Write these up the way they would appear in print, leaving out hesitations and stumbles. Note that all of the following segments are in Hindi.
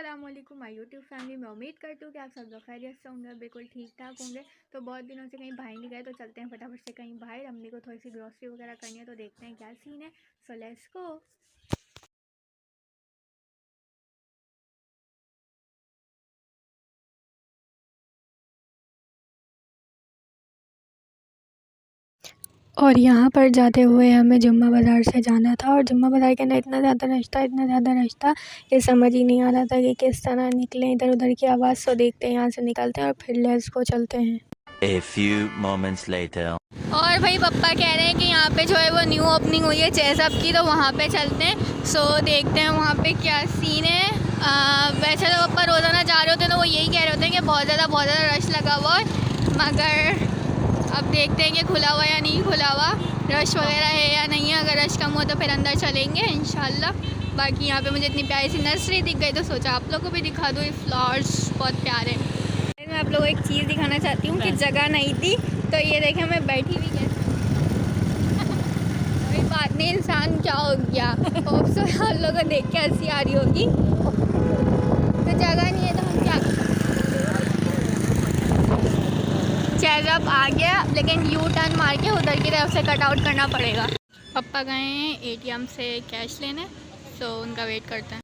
अस्सलामुअलैकुम माय यूट्यूब फैमिली। मैं उम्मीद करती हूँ कि आप सब लोग खैरियत से होंगे, बिल्कुल ठीक ठाक होंगे। तो बहुत दिनों से कहीं बाहर नहीं गए, तो चलते हैं फटाफट से कहीं बाहर। अम्मी को थोड़ी सी ग्रोसरी वगैरह करनी है, तो देखते हैं क्या सीन है। So let's go. और यहाँ पर जाते हुए हमें जुम्मा बाज़ार से जाना था, और जुम्मा बाज़ार के अंदर इतना ज़्यादा रश था कि समझ ही नहीं आ रहा था कि किस तरह निकलें इधर उधर की आवाज़। से देखते हैं यहाँ से निकलते हैं और फिर लेट्स गो चलते हैं। A few moments later. और भाई पप्पा कह रहे हैं कि यहाँ पे जो है वो न्यू ओपनिंग हुई है चेज़अप की, तो वहाँ पे चलते हैं। सो देखते हैं वहाँ पे क्या सीन है। वैसे तो पप्पा रोज़ाना जा रहे होते हैं, तो वो यही कह रहे होते हैं कि बहुत ज़्यादा रश लगा हुआ है, मगर अब देखते हैं कि खुला हुआ या नहीं खुला हुआ, रश वगैरह है या नहीं है। अगर रश कम हो तो फिर अंदर चलेंगे इंशाल्लाह। बाकी यहाँ पे मुझे इतनी प्यारी सी नर्सरी दिख गई, तो सोचा आप लोगों को भी दिखा दूँ। ये फ्लावर्स बहुत प्यारे हैं। मैं आप लोगों को एक चीज़ दिखाना चाहती हूँ कि जगह नहीं थी, तो ये देखें मैं बैठी हुई कैसे। कोई बात नहीं, इंसान क्या हो गया। होप सो आप लोगों को देख के हंसी आ रही होगी। तो जगह नहीं है तो हम क्या कर सकते। चेज़अप आ गया, लेकिन यू टर्न मार के उधर की तरफ से कट आउट करना पड़ेगा। पापा गए हैं एटीएम से कैश लेने, तो उनका वेट करते हैं।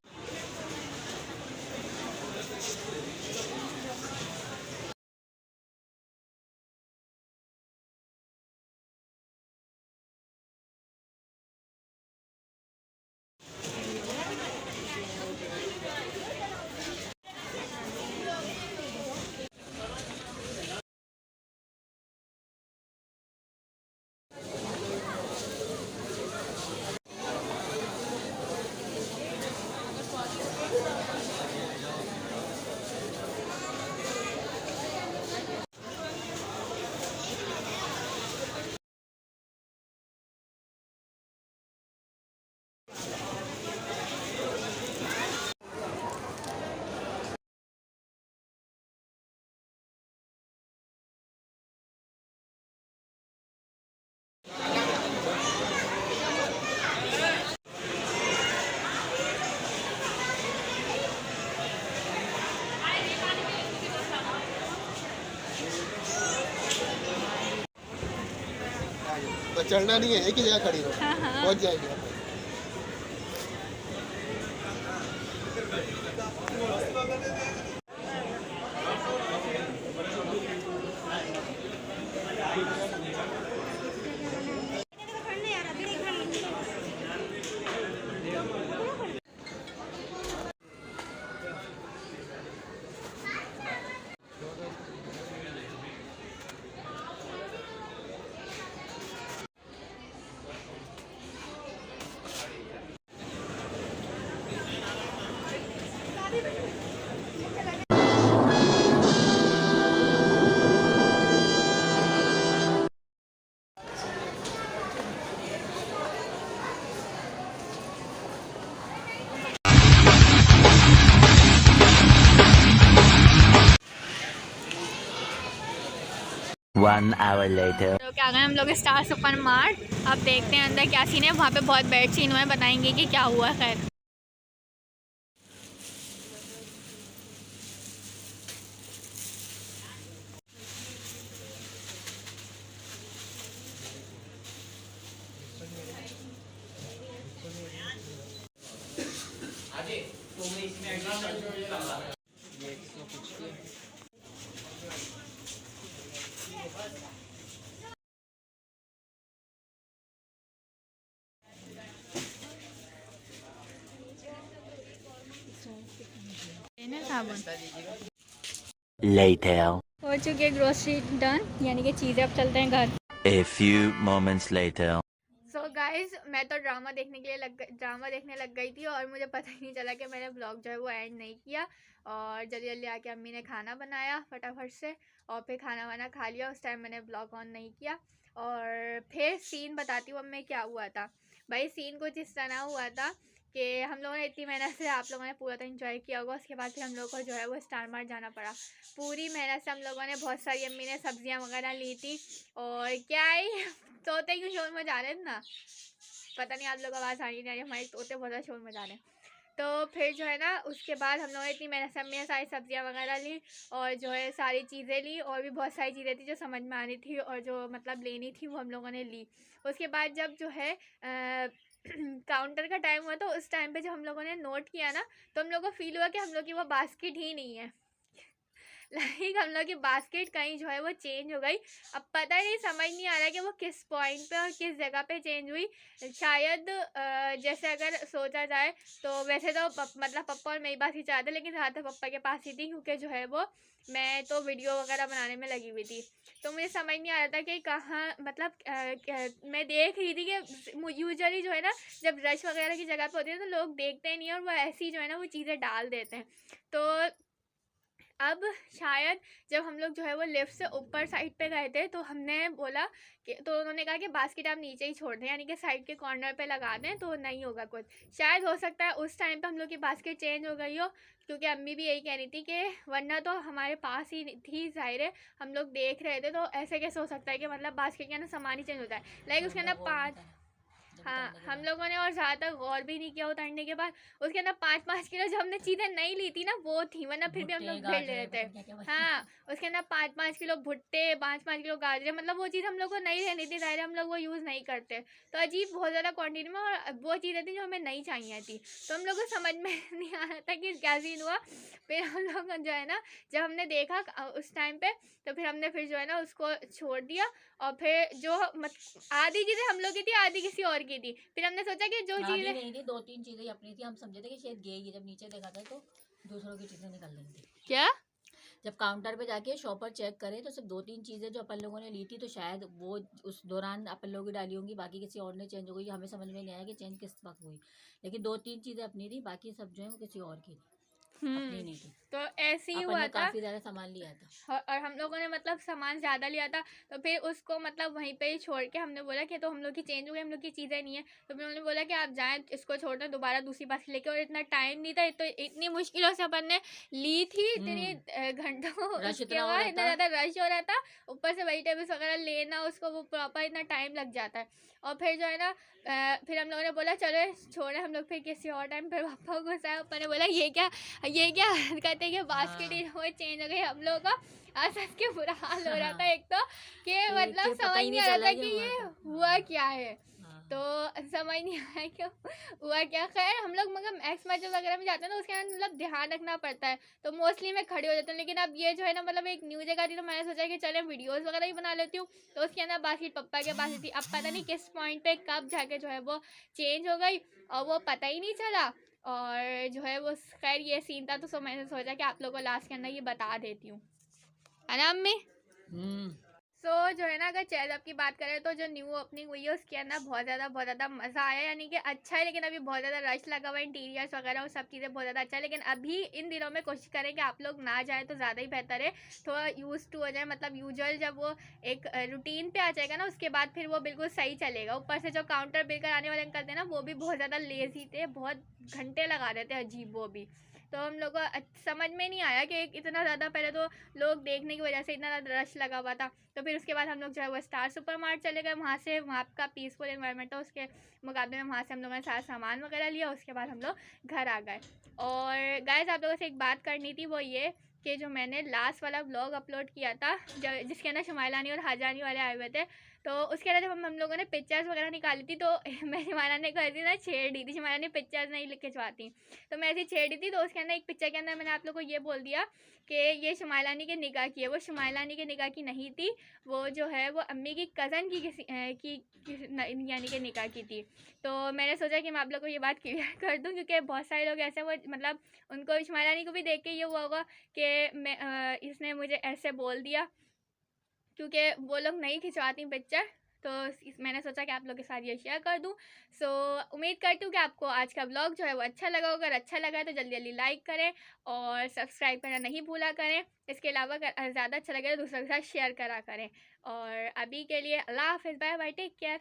तो चलना नहीं है, एक ही जगह खड़ी रहो, पहुंच जाएगी। One hour later. तो क्या गए हम लोग स्टार सुपर मार्ट। अब देखते हैं अंदर क्या सीन है। वहाँ पे बहुत बैड सीन हुआ है, बताएंगे कि क्या हुआ। खैर साबुन Later. हो चुकी है ग्रोसरी डन, यानी कि चीज़ें अब चलते हैं घर। A few moments later. So guys मैं तो ड्रामा देखने के लिए ड्रामा देखने लग गई थी, और मुझे पता ही नहीं चला कि मैंने ब्लॉग जो है वो एंड नहीं किया। और जल्दी जल्दी आके अम्मी ने खाना बनाया फटाफट से, और फिर खाना वाना खा लिया। उस टाइम मैंने ब्लॉग ऑन नहीं किया। और फिर सीन बताती हूँ अब मैं क्या हुआ था। भाई सीन कुछ इस तरह हुआ था कि हम लोगों ने इतनी मेहनत से, आप लोगों ने पूरा तो एंजॉय किया होगा। उसके बाद फिर हम लोगों को जो है वो स्टार मार्ट जाना पड़ा। पूरी मेहनत से हम लोगों ने, बहुत सारी अम्मी ने सब्जियां वगैरह ली थी। और क्या ही तोते क्यों शोर मचा रहे हैं ना, पता नहीं आप लोग आवाज़ आ रही नहीं आ रही। हमारे तोते बहुत ज़्यादा शोर मचा रहे हैं। तो फिर जो है ना उसके बाद हम लोगों ने इतनी मैंने सारी सब्जियां वगैरह ली और जो है सारी चीज़ें ली और भी बहुत सारी चीज़ें थी जो समझ में आनी थी और जो मतलब लेनी थी वो हम लोगों ने ली। उसके बाद जब जो है काउंटर का टाइम हुआ तो उस टाइम पे जब हम लोगों ने नोट किया ना तो हम लोग को फील हुआ कि हम लोग की वो बास्केट ही नहीं है। लाइक हम लोग की बास्केट कहीं जो है वो चेंज हो गई। अब पता ही नहीं, समझ नहीं आ रहा कि वो किस पॉइंट पे और किस जगह पे चेंज हुई। शायद जैसे अगर सोचा जाए तो वैसे तो मतलब पप्पा और मेरी बात ही चाहते, लेकिन ज़्यादातर पप्पा के पास ही थी क्योंकि जो है वो मैं तो वीडियो वगैरह बनाने में लगी हुई थी। तो मुझे समझ नहीं आ रहा था कि कहाँ मतलब मैं देख रही थी कि यूजुअली जो है ना जब रश वगैरह की जगह पे होती है तो लोग देखते नहीं हैं और वो ऐसे ही जो है ना वो चीज़ें डाल देते हैं। तो अब शायद जब हम लोग जो है वो लिफ्ट से ऊपर साइड पे गए थे तो हमने बोला कि, तो उन्होंने कहा कि बास्केट आप नीचे ही छोड़ दें, यानी कि साइड के कॉर्नर पे लगा दें तो नहीं होगा कुछ। शायद हो सकता है उस टाइम पे हम लोग की बास्केट चेंज हो गई हो, क्योंकि अम्मी भी यही कह रही थी कि वरना तो हमारे पास ही थी, जाहिर है हम लोग देख रहे थे, तो ऐसे कैसे हो सकता है कि मतलब बास्केट के अंदर सामान ही चेंज होता है। लाइक उसके अंदर 5 हाँ हम लोगों ने और ज़्यादा गौर भी नहीं किया उतारने के बाद। उसके अंदर 5-5 किलो जो हमने चीज़ें नहीं ली थी ना वो थी, वरना फिर भी हम लोग भिड़ रहे थे। हाँ उसके अंदर 5-5 किलो भुट्टे, 5-5 किलो गाजरे, मतलब वो चीज़ हम लोग को नहीं लेनी थी, ज़ाहिर हम लोग वो यूज़ नहीं करते। तो अजीब बहुत ज़्यादा क्वान्टिटी में और वो चीज़ें थी जो हमें नहीं चाहिए थी। तो हम लोग को समझ में नहीं आ रहा था कि क्या सीन हुआ। फिर हम लोग जो है ना जब हमने देखा उस टाइम पे तो फिर हमने फिर जो है ना उसको छोड़ दिया। और फिर जो आधी चीज़ें हम लोग की थी, आधी किसी और की थी। फिर हमने सोचा कि जो चीज़ें नहीं थी, 2-3 चीजें ही अपनी थी। हम समझे थे कि शायद गई, जब नीचे देखा था तो दूसरों की चीजें निकल रही थी। क्या जब काउंटर पे जाके शॉपर चेक करे तो सिर्फ 2-3 चीजें जो अपन लोगों ने ली थी, तो शायद वो उस दौरान अपन लोगों की डाली होंगी, बाकी किसी और ने चेंज हो गई। हमें समझ में नहीं आया कि चेंज किस वक्त हुई, लेकिन 2-3 चीजें अपनी थी, बाकी सब जो है वो किसी और की थी, अपनी नहीं थी। तो ऐसे ही अपन हुआ ने था। काफी ज्यादा सामान लिया था। और हम लोगों ने मतलब सामान ज़्यादा लिया था तो फिर उसको मतलब वहीं पे ही छोड़ के हमने बोला कि तो हम लोग की चेंज हो गई, हम लोग की चीज़ें नहीं है। तो फिर उन्होंने बोला कि आप जाएं इसको छोड़ दें, दोबारा दूसरी बास्केट लेके। और इतना टाइम नहीं था, तो इतनी मुश्किलों से अपन ने ली थी, इतनी घंटों रश उसके इतना हो बाद रहा इतना था। ज़्यादा रश हो रहा था। ऊपर से वेजिटेबल्स वगैरह लेना उसको वो प्रॉपर इतना टाइम लग जाता है। और फिर जो है ना फिर हम लोगों ने बोला चलो छोड़े हम लोग फिर किसी और टाइम। फिर पापा को गुस्सा, पापा ने बोला ये क्या कहते हैं कि बास्केट ही वो चेंज हो गई हम लोगों का। सच के बुरा हाल हो रहा था एक तो कि मतलब पता समझ ही नहीं नहीं आ रहा चला था कि कि हुआ ये क्या। हुआ क्या है। हाँ। तो समझ नहीं आया कि हुआ क्या। खैर हम लोग मगर एक्स मैचेस वगैरह में जाते हैं तो उसके अंदर मतलब ध्यान रखना पड़ता है, तो मोस्टली मैं खड़ी हो जाती हूँ। लेकिन अब ये जो है ना मतलब एक न्यू जगह थी तो मैंने सोचा कि चले वीडियोस वगैरह ही बना लेती हूँ। तो उसके अंदर बास्केट पप्पा के पास ही थी। अब पता नहीं किस पॉइंट पे कब जाके जो है वो चेंज हो गई और वो पता ही नहीं चला। और जो है वो खैर ये सीन था, तो मैंने सोचा कि आप लोगों को लास्ट के अंदर ये बता देती हूँ, है ना अम्मी। सो जो है ना अगर चेज़अप की बात करें तो जो न्यू ओपनिंग हुई है उसके अंदर बहुत ज़्यादा मज़ा आया, यानी कि अच्छा है। लेकिन अभी बहुत ज़्यादा रश लगा हुआ है, इंटीरियर्स वगैरह और सब चीज़ें बहुत ज़्यादा अच्छा है। लेकिन अभी इन दिनों में कोशिश करें कि आप लोग ना जाए तो ज़्यादा ही बेहतर है, थोड़ा यूज़ टू हो जाए। मतलब यूजुअल जब वो एक रूटीन पे आ जाएगा ना उसके बाद फिर वो बिल्कुल सही चलेगा। ऊपर से जो काउंटर बिल कराने वाले अंकल थे ना वो भी बहुत ज़्यादा लेज़ी थे, बहुत घंटे लगा रहे थे अजीब वो भी। तो हम लोग को समझ में नहीं आया कि इतना ज़्यादा, पहले तो लोग देखने की वजह से इतना ज़्यादा रश लगा हुआ था। तो फिर उसके बाद हम लोग जो है वो स्टार सुपर मार्ट चले गए। वहाँ का पीसफुल एनवायरनमेंट था, उसके मुकाबले में वहाँ से हम लोगों ने सारा सामान वगैरह लिया। उसके बाद हम लोग घर आ गए। और गाइस आप लोगों से एक बात करनी थी, वो ये कि जो मैंने लास्ट वाला व्लॉग अपलोड किया था जिसके अंदर शुमाइलानी और हाजानी वाले आए हुए थे, तो उसके अंदर जब हम लोगों ने पिक्चर्स वगैरह निकाली थी तो मैं शुमाइलानी को ऐसी ना छेड़ दी थी। शुमाइलानी पिक्चर्स नहीं खिंचवाती तो मैं ऐसी छेड़ दी थी। तो उसके अंदर एक पिक्चर के अंदर मैंने आप लोगों को ये बोल दिया कि ये शुमाइलानी के निकाह की है। वो शुमाइलानी के निकाह की नहीं थी, वो जो है वो अम्मी की कज़न की यानी कि निकाह की थी। तो मैंने सोचा कि मैं आप लोग को ये बात क्लियर कर दूं, क्योंकि बहुत सारे लोग ऐसे वो मतलब उनको शुमाइलानी को भी देख के ये हुआ होगा कि मैं इसने मुझे ऐसे बोल दिया, क्योंकि वो लोग नहीं खिंचवाती पिक्चर। तो मैंने सोचा कि आप लोग के साथ ये शेयर कर दूं। सो उम्मीद करती हूँ कि आपको आज का व्लॉग जो है वो अच्छा लगा होगा। अगर अच्छा लगा है तो जल्दी जल्दी लाइक करें और सब्सक्राइब करना नहीं भूला करें। इसके अलावा अगर ज़्यादा अच्छा लगे तो दूसरों के साथ शेयर करा करें। और अभी के लिए अल्लाह हाफ़िज़, बाय बाय, टेक केयर।